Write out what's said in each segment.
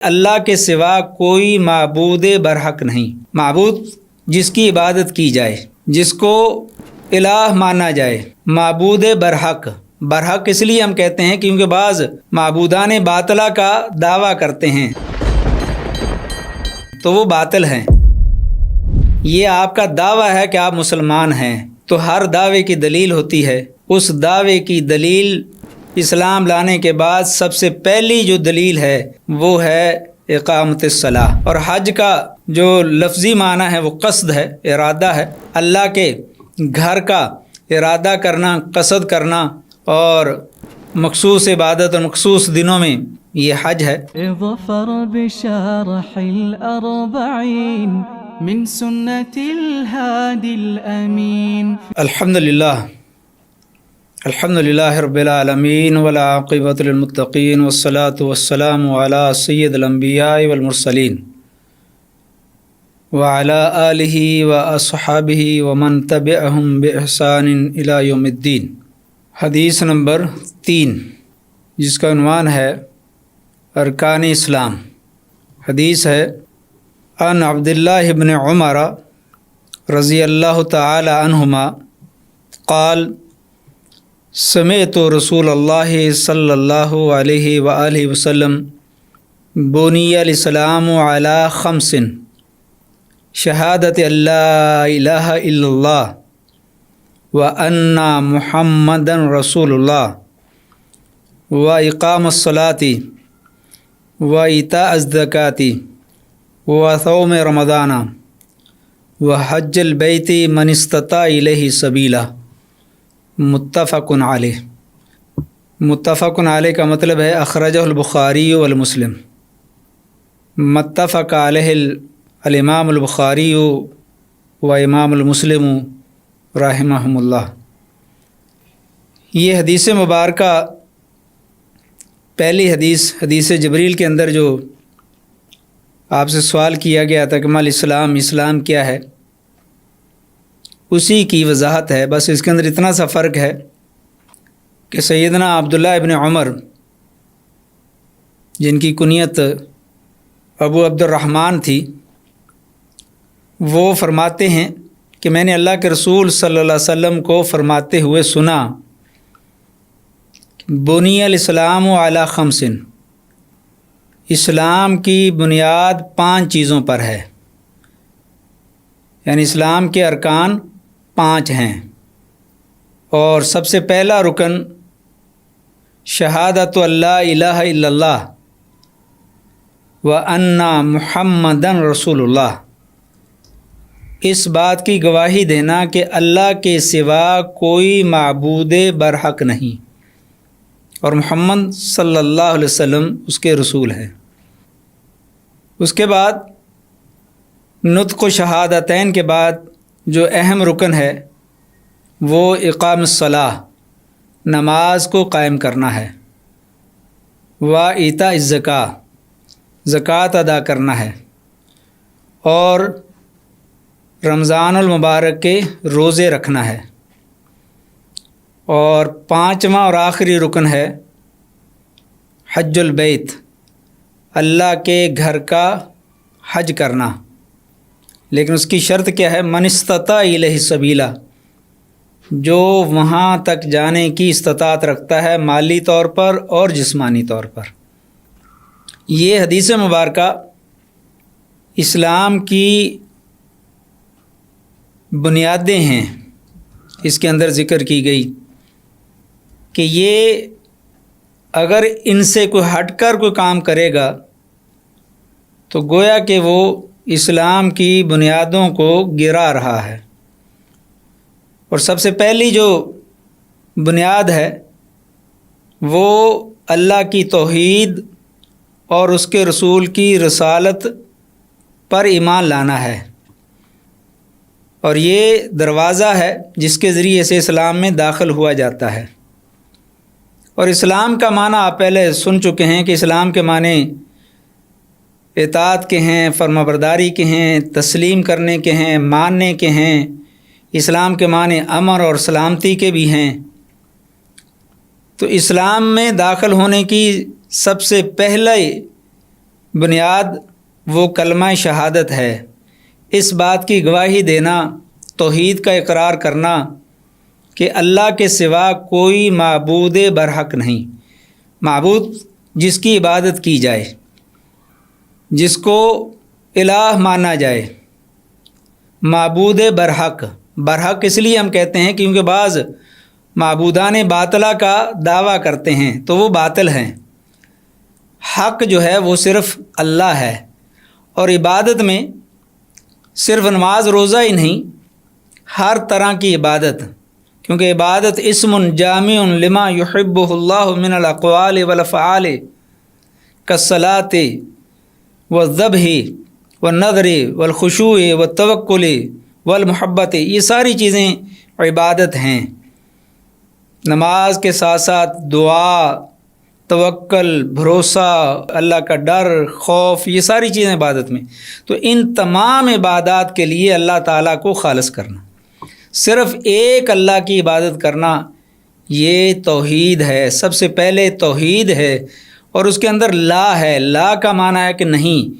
اللہ کے سوا کوئی معبود برحق نہیں، معبود جس کی عبادت کی جائے، جس کو الہ مانا جائے، معبود برحق۔ برحق اس لیے ہم کہتے ہیں کیونکہ بعض معبودان باطلہ کا دعویٰ کرتے ہیں تو وہ باطل ہیں۔ یہ آپ کا دعویٰ ہے کہ آپ مسلمان ہیں، تو ہر دعوے کی دلیل ہوتی ہے۔ اس دعوے کی دلیل اسلام لانے کے بعد سب سے پہلی جو دلیل ہے وہ ہے اقامت الصلاۃ، اور حج کا جو لفظی معنی ہے وہ قصد ہے، ارادہ ہے، اللہ کے گھر کا ارادہ کرنا، قصد کرنا، اور مخصوص عبادت اور مخصوص دنوں میں یہ حج ہے۔ اظفر بشرح الأربعين من سنة الهادي الأمين۔ الحمد للہ رب العالمین والعاقبۃ للمتقین والصلاة والسلام علی سید الانبیاء والمرسلین وعلی آلہ واصحابہ ومن تبعہم بإحسان الی یوم الدین۔ حدیث نمبر 3 جس کا عنوان ہے ارکان اسلام۔ حدیث ہے عن عبداللہ بن عمر رضی اللہ تعالی عنہما قال سمعت رسول اللہ صلی اللہ علیہ وآلہ وسلم بنی الاسلام علی خمس شہادت اللہ الہ الا اللہ وان محمدا رسول اللہ واقام الصلاۃ وایتاء الزکاۃ وصوم رمضان وحج البیت من استطاع الیہ سبیلا۔ متفق علیہ۔ متفق علیہ کا مطلب ہے اخرجہ البخاری والمسلم۔ متفق علیہ الامام البخاری و امام المسلم رحمہم اللہ۔ یہ حدیث مبارکہ پہلی حدیث جبریل کے اندر جو آپ سے سوال کیا گیا تھا کہ ما الاسلام، اسلام کیا ہے، اسی کی وضاحت ہے۔ بس اس کے اندر اتنا سا فرق ہے کہ سیدنا عبداللہ ابن عمر جن کی کنیت ابو عبد الرحمن تھی، وہ فرماتے ہیں کہ میں نے اللہ کے رسول صلی اللہ علیہ وسلم کو فرماتے ہوئے سنا بنی الاسلام علی خمس، اسلام کی بنیاد 5 چیزوں پر ہے، یعنی اسلام کے ارکان 5 ہیں، اور سب سے پہلا رکن شہادت اللہ الہ الا اللہ وان محمدا رسول اللہ، اس بات کی گواہی دینا کہ اللہ کے سوا کوئی معبود برحق نہیں اور محمد صلی اللہ علیہ وسلم اس کے رسول ہیں۔ اس کے بعد نطق و شہادتین کے بعد جو اہم رکن ہے وہ اقام الصلاۃ، نماز کو قائم کرنا ہے، و ایتاء الزکاۃ، زکوٰۃ ادا کرنا ہے، اور رمضان المبارک کے روزے رکھنا ہے، اور 5واں اور آخری رکن ہے حج البیت، اللہ کے گھر کا حج کرنا، لیکن اس کی شرط کیا ہے؟ من استطاع الیہ سبیلا، جو وہاں تک جانے کی استطاعت رکھتا ہے مالی طور پر اور جسمانی طور پر۔ یہ حدیث مبارکہ اسلام کی بنیادیں ہیں، اس کے اندر ذکر کی گئی کہ یہ اگر ان سے کوئی ہٹ کر کوئی کام کرے گا تو گویا کہ وہ اسلام کی بنیادوں کو گرا رہا ہے۔ اور سب سے پہلی جو بنیاد ہے وہ اللہ کی توحید اور اس کے رسول کی رسالت پر ایمان لانا ہے، اور یہ دروازہ ہے جس کے ذریعے سے اسلام میں داخل ہوا جاتا ہے۔ اور اسلام کا معنی آپ پہلے سن چکے ہیں کہ اسلام کے معنی اطاعت کے ہیں، فرما برداری کے ہیں، تسلیم کرنے کے ہیں، ماننے کے ہیں۔ اسلام کے معنی امن اور سلامتی کے بھی ہیں۔ تو اسلام میں داخل ہونے کی سب سے پہلے بنیاد وہ کلمہ شہادت ہے، اس بات کی گواہی دینا، توحید کا اقرار کرنا کہ اللہ کے سوا کوئی معبود برحق نہیں، معبود جس کی عبادت کی جائے، جس کو الہ مانا جائے، معبود برحق۔ برحق اس لیے ہم کہتے ہیں کیونکہ بعض معبودان باطلہ کا دعویٰ کرتے ہیں تو وہ باطل ہیں، حق جو ہے وہ صرف اللہ ہے۔ اور عبادت میں صرف نماز روزہ ہی نہیں، ہر طرح کی عبادت، کیونکہ عبادت اسم جامع لما یحبہ اللہ من الاقوال والافعال کالصلاۃ والذبح والنذر والخشوع والتوکل والمحبت، یہ ساری چیزیں عبادت ہیں۔ نماز کے ساتھ ساتھ دعا، توکل، بھروسہ، اللہ کا ڈر، خوف، یہ ساری چیزیں عبادت میں۔ تو ان تمام عبادات کے لیے اللہ تعالیٰ کو خالص کرنا، صرف ایک اللہ کی عبادت کرنا، یہ توحید ہے۔ سب سے پہلے توحید ہے، اور اس کے اندر لا ہے۔ لا کا معنی ہے کہ نہیں،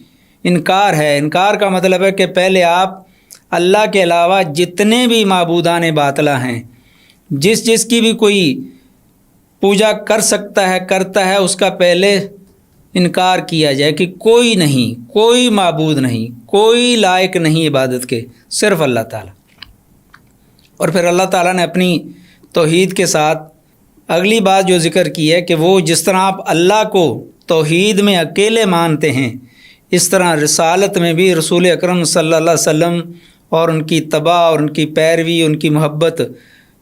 انکار ہے۔ انکار کا مطلب ہے کہ پہلے آپ اللہ کے علاوہ جتنے بھی معبودان باطلہ ہیں، جس کی بھی کوئی پوجا کر سکتا ہے، کرتا ہے، اس کا پہلے انکار کیا جائے کہ کوئی نہیں، کوئی معبود نہیں، کوئی لائق نہیں عبادت کے، صرف اللہ تعالیٰ۔ اور پھر اللہ تعالیٰ نے اپنی توحید کے ساتھ اگلی بات جو ذکر کی ہے کہ وہ جس طرح آپ اللہ کو توحید میں اکیلے مانتے ہیں، اس طرح رسالت میں بھی رسول اکرم صلی اللہ علیہ وسلم اور ان کی اتباع اور ان کی پیروی، ان کی محبت،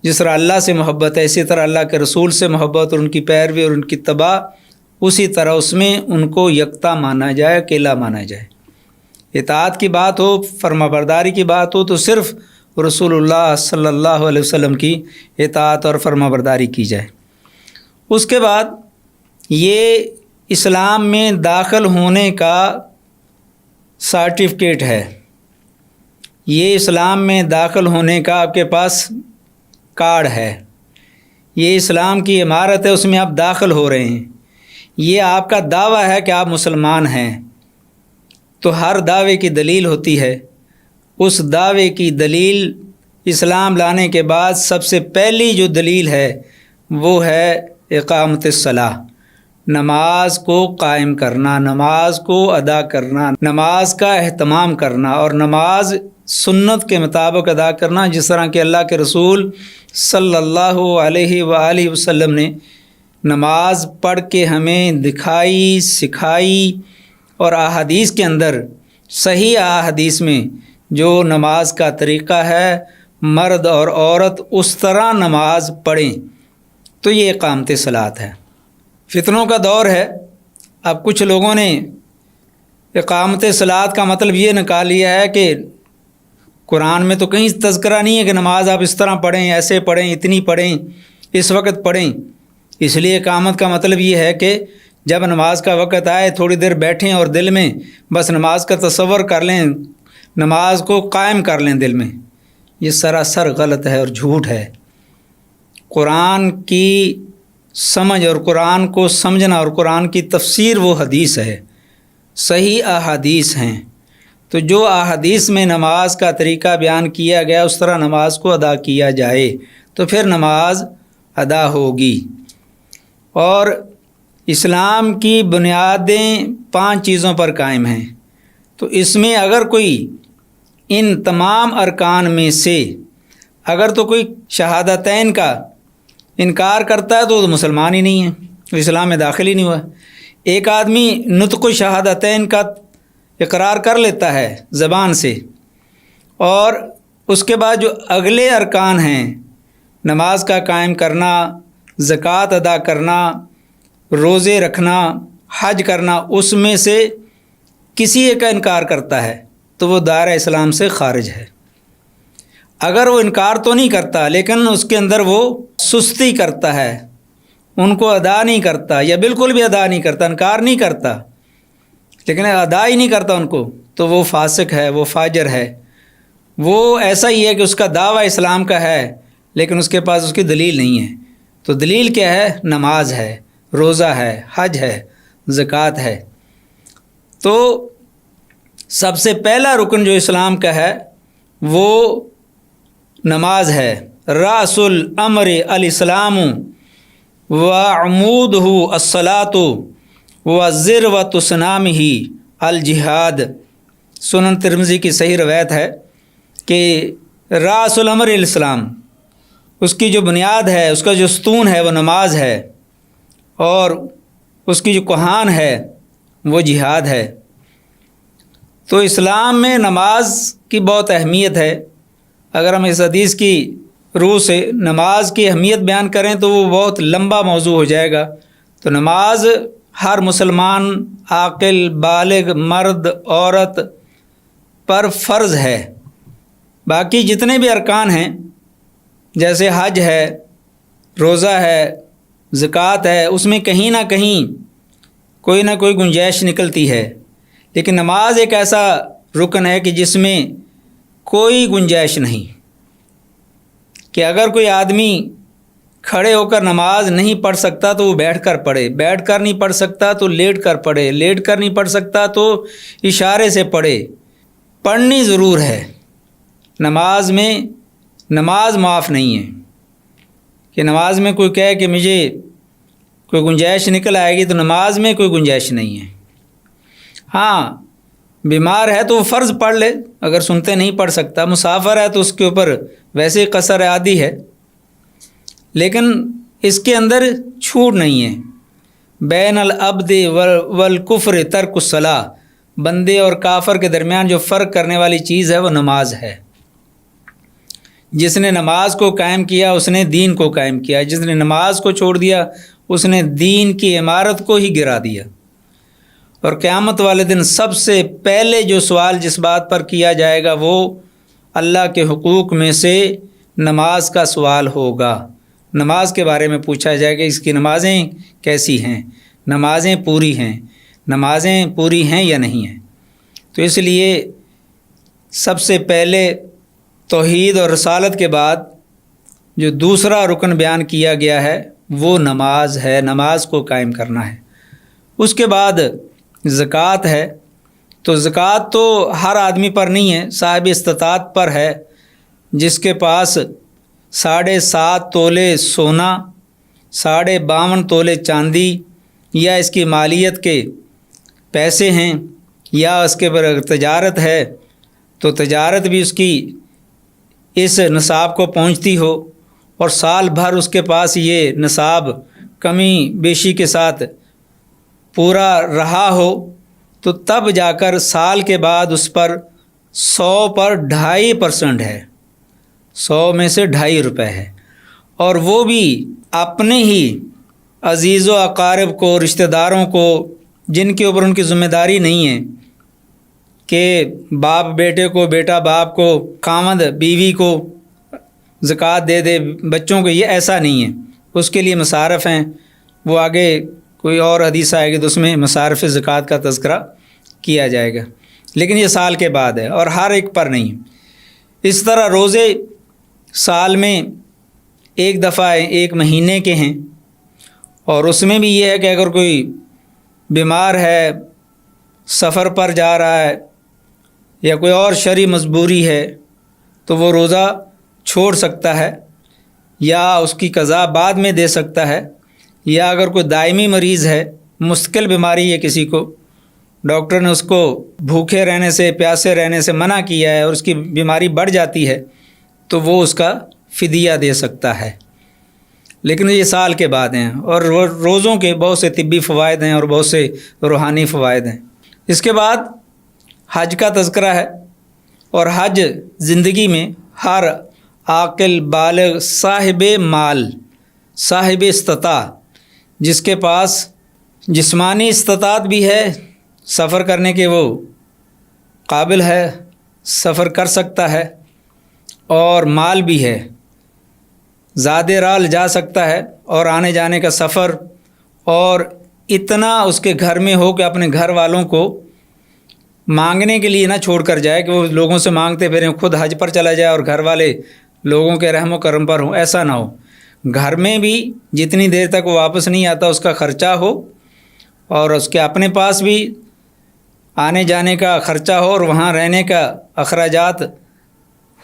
جس طرح اللہ سے محبت ہے اسی طرح اللہ کے رسول سے محبت اور ان کی پیروی اور ان کی اتباع، اسی طرح اس میں ان کو یکتا مانا جائے، اکیلا مانا جائے۔ اطاعت کی بات ہو، فرما برداری کی بات ہو تو صرف رسول اللہ صلی اللہ علیہ وسلم کی اطاعت اور فرما برداری کی جائے۔ اس کے بعد یہ اسلام میں داخل ہونے کا سرٹیفکیٹ ہے، یہ اسلام میں داخل ہونے کا آپ کے پاس کارڈ ہے، یہ اسلام کی عمارت ہے، اس میں آپ داخل ہو رہے ہیں، یہ آپ کا دعویٰ ہے کہ آپ مسلمان ہیں۔ تو ہر دعوے کی دلیل ہوتی ہے، اس دعوے کی دلیل اسلام لانے کے بعد سب سے پہلی جو دلیل ہے وہ ہے اقامت الصلاۃ، نماز کو قائم کرنا، نماز کو ادا کرنا، نماز کا اہتمام کرنا، اور نماز سنت کے مطابق ادا کرنا، جس طرح کہ اللہ کے رسول صلی اللہ علیہ وآلہ وسلم نے نماز پڑھ کے ہمیں دکھائی، سکھائی، اور احادیث کے اندر صحیح احادیث میں جو نماز کا طریقہ ہے، مرد اور عورت اس طرح نماز پڑھیں، تو یہ اقامت صلاۃ ہے۔ فتنوں کا دور ہے، اب کچھ لوگوں نے اقامت صلاۃ کا مطلب یہ نکال لیا ہے کہ قرآن میں تو کہیں تذکرہ نہیں ہے کہ نماز آپ اس طرح پڑھیں، ایسے پڑھیں، اتنی پڑھیں، اس وقت پڑھیں۔ اس لیے اقامت کا مطلب یہ ہے کہ جب نماز کا وقت آئے تھوڑی دیر بیٹھیں اور دل میں بس نماز کا تصور کر لیں، نماز کو قائم کر لیں دل میں۔ یہ سراسر غلط ہے اور جھوٹ ہے۔ قرآن کی سمجھ اور قرآن کو سمجھنا اور قرآن کی تفسیر وہ حدیث ہے، صحیح احادیث ہیں۔ تو جو احادیث میں نماز کا طریقہ بیان کیا گیا اس طرح نماز کو ادا کیا جائے تو پھر نماز ادا ہوگی۔ اور اسلام کی بنیادیں 5 چیزوں پر قائم ہیں، تو اس میں اگر کوئی ان تمام ارکان میں سے اگر تو کوئی شہادتین کا انکار کرتا ہے تو وہ مسلمان ہی نہیں ہے، تو اسلام میں داخل ہی نہیں ہوا۔ ایک آدمی نطق شہادتین کا اقرار کر لیتا ہے زبان سے، اور اس کے بعد جو اگلے ارکان ہیں، نماز کا قائم کرنا، زکوٰۃ ادا کرنا، روزے رکھنا، حج کرنا، اس میں سے کسی ایک کا انکار کرتا ہے تو وہ دائرہ اسلام سے خارج ہے۔ اگر وہ انکار تو نہیں کرتا لیکن اس کے اندر وہ سستی کرتا ہے، ان کو ادا نہیں کرتا یا بالکل بھی ادا نہیں کرتا، انکار نہیں کرتا لیکن ادا ہی نہیں کرتا ان کو، تو وہ فاسق ہے، وہ فاجر ہے۔ وہ ایسا ہی ہے کہ اس کا دعویٰ اسلام کا ہے لیکن اس کے پاس اس کی دلیل نہیں ہے۔ تو دلیل کیا ہے؟ نماز ہے، روزہ ہے، حج ہے، زکوٰۃ ہے۔ تو سب سے پہلا رکن جو اسلام کا ہے وہ نماز ہے. راس الامر الاسلام وعمودہ الصلاۃ وذروۃ صنامہ الجہاد. سنن ترمذی کی صحیح روایت ہے کہ راس الامر الاسلام، اس کی جو بنیاد ہے، اس کا جو ستون ہے وہ نماز ہے، اور اس کی جو کوہان ہے وہ جہاد ہے. تو اسلام میں نماز کی بہت اہمیت ہے. اگر ہم اس حدیث کی روح سے نماز کی اہمیت بیان کریں تو وہ بہت لمبا موضوع ہو جائے گا. تو نماز ہر مسلمان عاقل بالغ مرد عورت پر فرض ہے. باقی جتنے بھی ارکان ہیں جیسے حج ہے، روزہ ہے، زکوٰۃ ہے، اس میں کہیں نہ کہیں کوئی نہ کوئی گنجائش نکلتی ہے، لیکن نماز ایک ایسا رکن ہے کہ جس میں کوئی گنجائش نہیں کہ اگر کوئی آدمی کھڑے ہو کر نماز نہیں پڑھ سکتا تو وہ بیٹھ کر پڑھے، بیٹھ کر نہیں پڑھ سکتا تو لیٹ کر پڑھے، لیٹ کر نہیں پڑھ سکتا تو اشارے سے پڑھے. پڑھنی ضرور ہے. نماز میں نماز معاف نہیں ہے کہ نماز میں کوئی کہے کہ مجھے کوئی گنجائش نکل آئے گی، تو نماز میں کوئی گنجائش نہیں ہے. ہاں بیمار ہے تو وہ فرض پڑھ لے، اگر سنتے نہیں پڑھ سکتا. مسافر ہے تو اس کے اوپر ویسے قصر عادی ہے، لیکن اس کے اندر چھوٹ نہیں ہے. بین العبد والکفر ترک الصلاۃ، بندے اور کافر کے درمیان جو فرق کرنے والی چیز ہے وہ نماز ہے. جس نے نماز کو قائم کیا اس نے دین کو قائم کیا، جس نے نماز کو چھوڑ دیا اس نے دین کی عمارت کو ہی گرا دیا. اور قیامت والے دن سب سے پہلے جو سوال جس بات پر کیا جائے گا وہ اللہ کے حقوق میں سے نماز کا سوال ہوگا. نماز کے بارے میں پوچھا جائے گا اس کی نمازیں کیسی ہیں، نمازیں پوری ہیں، نمازیں پوری ہیں یا نہیں ہیں. تو اس لیے سب سے پہلے توحید اور رسالت کے بعد جو دوسرا رکن بیان کیا گیا ہے وہ نماز ہے، نماز کو قائم کرنا ہے. اس کے بعد زکوٰۃ ہے. تو زکوٰۃ تو ہر آدمی پر نہیں ہے، صاحب استطاعت پر ہے. جس کے پاس 7.5 تولے سونا، 52.5 تولے چاندی یا اس کی مالیت کے پیسے ہیں، یا اس کے پر تجارت ہے تو تجارت بھی اس کی اس نصاب کو پہنچتی ہو، اور سال بھر اس کے پاس یہ نصاب کمی بیشی کے ساتھ پورا رہا ہو، تو تب جا کر سال کے بعد اس پر 100 پر 2.5% ہے، 100 میں سے 2.5 روپے ہے. اور وہ بھی اپنے ہی عزیز و اقارب کو، رشتہ داروں کو، جن کے اوپر ان کی ذمہ داری نہیں ہے کہ باپ بیٹے کو، بیٹا باپ کو، خاوند بیوی کو زکوٰۃ دے دے، بچوں کو، یہ ایسا نہیں ہے. اس کے لیے مصارف ہیں، وہ آگے کوئی اور حدیث آئے گی تو اس میں مصارف زکوٰۃ کا تذکرہ کیا جائے گا، لیکن یہ سال کے بعد ہے اور ہر ایک پر نہیں. اس طرح روزے سال میں ایک دفعہ ایک مہینے کے ہیں، اور اس میں بھی یہ ہے کہ اگر کوئی بیمار ہے، سفر پر جا رہا ہے، یا کوئی اور شرعی مجبوری ہے تو وہ روزہ چھوڑ سکتا ہے، یا اس کی قضا بعد میں دے سکتا ہے. یا اگر کوئی دائمی مریض ہے، مستقل بیماری ہے کسی کو، ڈاکٹر نے اس کو بھوکے رہنے سے، پیاسے رہنے سے منع کیا ہے اور اس کی بیماری بڑھ جاتی ہے تو وہ اس کا فدیہ دے سکتا ہے. لیکن یہ سال کے بعد ہیں. اور روزوں کے بہت سے طبی فوائد ہیں اور بہت سے روحانی فوائد ہیں. اس کے بعد حج کا تذکرہ ہے، اور حج زندگی میں ہر عاقل بالغ صاحب مال، صاحب استطاعت، جس کے پاس جسمانی استطاعت بھی ہے، سفر کرنے کے وہ قابل ہے، سفر کر سکتا ہے، اور مال بھی ہے، زاد رال جا سکتا ہے، اور آنے جانے کا سفر، اور اتنا اس کے گھر میں ہو کہ اپنے گھر والوں کو مانگنے کے لیے نہ چھوڑ کر جائے کہ وہ لوگوں سے مانگتے پھریں، خود حج پر چلا جائے اور گھر والے لوگوں کے رحم و کرم پر ہوں. ایسا نہ ہو. گھر میں بھی جتنی دیر تک وہ واپس نہیں آتا اس کا خرچہ ہو، اور اس کے اپنے پاس بھی آنے جانے کا خرچہ ہو اور وہاں رہنے کا اخراجات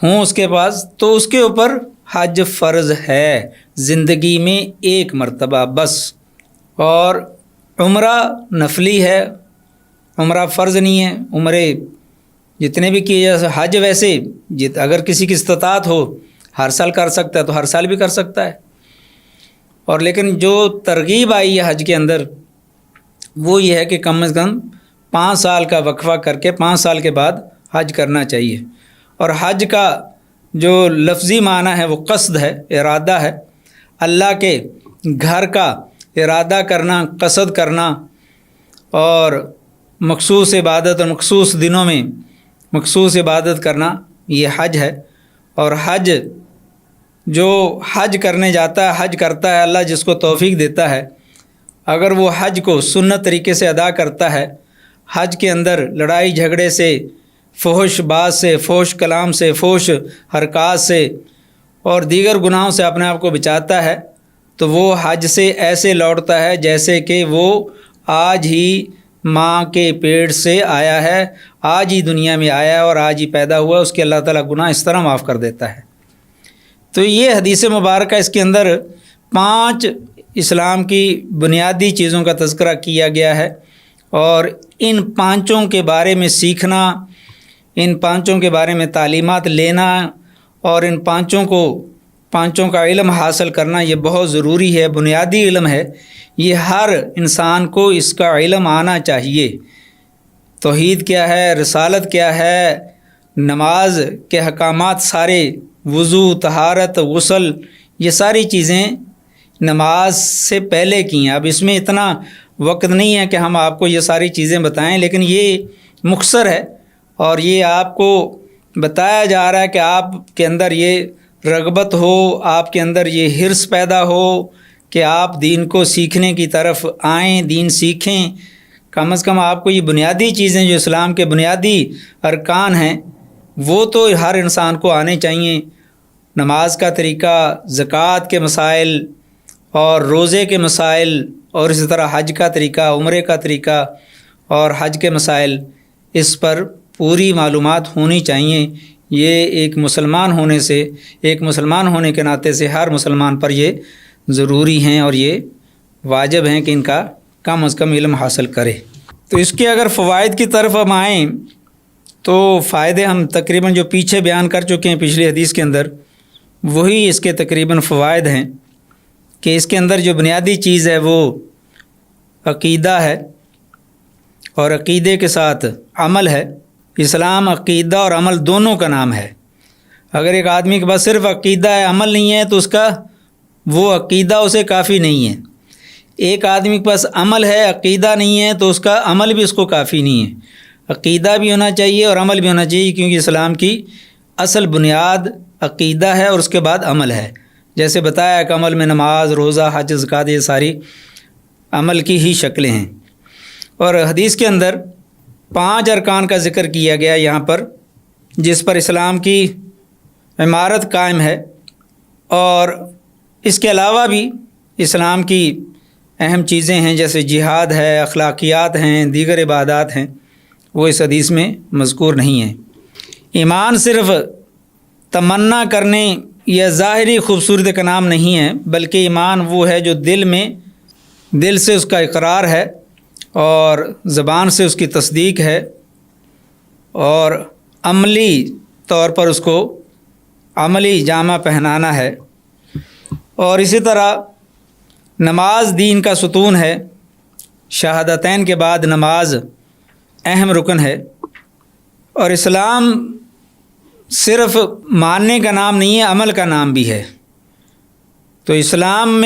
ہوں اس کے پاس، تو اس کے اوپر حج فرض ہے زندگی میں ایک مرتبہ بس۔ اور عمرہ نفلی ہے، عمرہ فرض نہیں ہے۔ عمرے جتنے بھی کیے جا سکتے، حج ویسے اگر کسی کی استطاعت ہو ہر سال کر سکتا ہے تو ہر سال بھی کر سکتا ہے۔ اور لیکن جو ترغیب آئی ہے حج کے اندر وہ یہ ہے کہ کم از کم 5 سال کا وقفہ کر کے 5 سال کے بعد حج کرنا چاہیے۔ اور حج کا جو لفظی معنی ہے وہ قصد ہے، ارادہ ہے، اللہ کے گھر کا ارادہ کرنا، قصد کرنا، اور مخصوص عبادت اور مخصوص دنوں میں مخصوص عبادت کرنا، یہ حج ہے۔ اور حج جو حج کرنے جاتا ہے، حج کرتا ہے، اللہ جس کو توفیق دیتا ہے، اگر وہ حج کو سنت طریقے سے ادا کرتا ہے، حج کے اندر لڑائی جھگڑے سے، فحش بات سے، فحش کلام سے، فحش حرکات سے اور دیگر گناہوں سے اپنے آپ کو بچاتا ہے، تو وہ حج سے ایسے لوٹتا ہے جیسے کہ وہ آج ہی ماں کے پیٹ سے آیا ہے، آج ہی دنیا میں آیا ہے اور آج ہی پیدا ہوا، اس کے اللہ تعالیٰ گناہ اس طرح معاف کر دیتا ہے۔ تو یہ حدیث مبارکہ، اس کے اندر 5 اسلام کی بنیادی چیزوں کا تذکرہ کیا گیا ہے، اور ان 5 کے بارے میں سیکھنا، ان 5 کے بارے میں تعلیمات لینا اور ان 5 کا علم حاصل کرنا یہ بہت ضروری ہے، بنیادی علم ہے۔ یہ ہر انسان کو اس کا علم آنا چاہیے۔ توحید کیا ہے، رسالت کیا ہے، نماز کے احکامات سارے، وضو، طہارت، غسل، یہ ساری چیزیں نماز سے پہلے کی ہیں۔ اب اس میں اتنا وقت نہیں ہے کہ ہم آپ کو یہ ساری چیزیں بتائیں، لیکن یہ مختصر ہے اور یہ آپ کو بتایا جا رہا ہے کہ آپ کے اندر یہ رغبت ہو، آپ کے اندر یہ حرص پیدا ہو کہ آپ دین کو سیکھنے کی طرف آئیں، دین سیکھیں۔ کم از کم آپ کو یہ بنیادی چیزیں جو اسلام کے بنیادی ارکان ہیں وہ تو ہر انسان کو آنے چاہیے۔ نماز کا طریقہ، زکوٰۃ کے مسائل اور روزے کے مسائل، اور اسی طرح حج کا طریقہ، عمرے کا طریقہ اور حج کے مسائل، اس پر پوری معلومات ہونی چاہیے۔ یہ ایک مسلمان ہونے کے ناطے سے ہر مسلمان پر یہ ضروری ہیں اور یہ واجب ہیں کہ ان کا کم از کم علم حاصل کرے۔ تو اس کے اگر فوائد کی طرف ہم آئیں تو فائدے ہم تقریباً جو پیچھے بیان کر چکے ہیں پچھلی حدیث کے اندر، وہی اس کے تقریباً فوائد ہیں کہ اس کے اندر جو بنیادی چیز ہے وہ عقیدہ ہے، اور عقیدے کے ساتھ عمل ہے۔ اسلام عقیدہ اور عمل دونوں کا نام ہے۔ اگر ایک آدمی کے پاس صرف عقیدہ ہے، عمل نہیں ہے، تو وہ عقیدہ اسے کافی نہیں ہے۔ ایک آدمی کے پاس عمل ہے، عقیدہ نہیں ہے، تو اس کا عمل بھی اس کو کافی نہیں ہے۔ عقیدہ بھی ہونا چاہیے اور عمل بھی ہونا چاہیے، کیونکہ اسلام کی اصل بنیاد عقیدہ ہے اور اس کے بعد عمل ہے۔ جیسے بتایا کہ عمل میں نماز، روزہ، حج، زکوٰۃ، یہ ساری عمل کی ہی شکلیں ہیں۔ اور حدیث کے اندر 5 ارکان کا ذکر کیا گیا یہاں پر، جس پر اسلام کی عمارت قائم ہے، اور اس کے علاوہ بھی اسلام کی اہم چیزیں ہیں جیسے جہاد ہے، اخلاقیات ہیں، دیگر عبادات ہیں، وہ اس حدیث میں مذکور نہیں ہیں۔ ایمان صرف تمنا کرنے یا ظاہری خوبصورتی کا نام نہیں ہے، بلکہ ایمان وہ ہے جو دل سے اس کا اقرار ہے اور زبان سے اس کی تصدیق ہے، اور عملی طور پر اس کو عملی جامہ پہنانا ہے۔ اور اسی طرح نماز دین کا ستون ہے، شہادتین کے بعد نماز اہم رکن ہے۔ اور اسلام صرف ماننے کا نام نہیں ہے، عمل کا نام بھی ہے۔ تو اسلام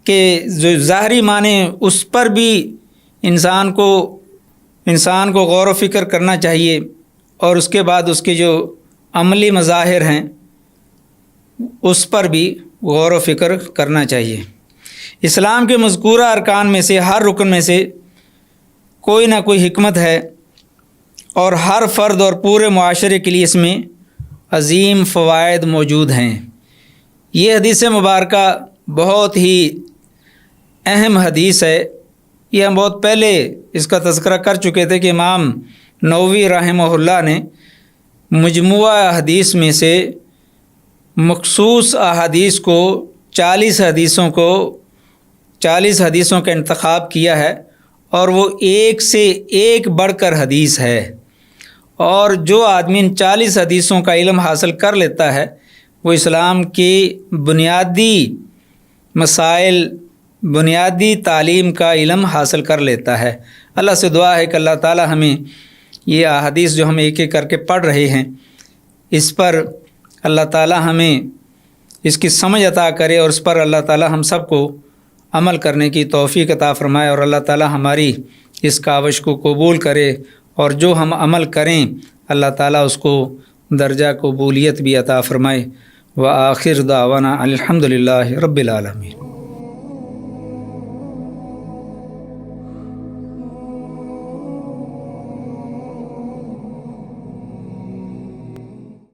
کے جو ظاہری معنی، اس پر بھی انسان کو غور و فکر کرنا چاہیے، اور اس کے بعد اس کے جو عملی مظاہر ہیں اس پر بھی غور و فکر کرنا چاہیے۔ اسلام کے مذکورہ ارکان میں سے ہر رکن میں سے کوئی نہ کوئی حکمت ہے، اور ہر فرد اور پورے معاشرے کے لیے اس میں عظیم فوائد موجود ہیں۔ یہ حدیث مبارکہ بہت ہی اہم حدیث ہے، یہ ہم بہت پہلے اس کا تذکرہ کر چکے تھے کہ امام نووی رحمہ اللہ نے مجموعہ احادیث میں سے مخصوص احادیث کو 40 حدیثوں کا انتخاب کیا ہے، اور وہ ایک سے ایک بڑھ کر حدیث ہے، اور جو آدمی ان 40 حدیثوں کا علم حاصل کر لیتا ہے وہ اسلام کی بنیادی مسائل، بنیادی تعلیم کا علم حاصل کر لیتا ہے۔ اللہ سے دعا ہے کہ اللہ تعالی ہمیں یہ احادیث جو ہم ایک ایک کر کے پڑھ رہے ہیں اس پر اللہ تعالی ہمیں اس کی سمجھ عطا کرے، اور اس پر اللہ تعالی ہم سب کو عمل کرنے کی توفیق عطا فرمائے، اور اللہ تعالی ہماری اس کاوش کو قبول کرے، اور جو ہم عمل کریں اللہ تعالی اس کو درجہ قبولیت بھی عطا فرمائے۔ وآخر دعوانا الحمدللہ رب العالمین۔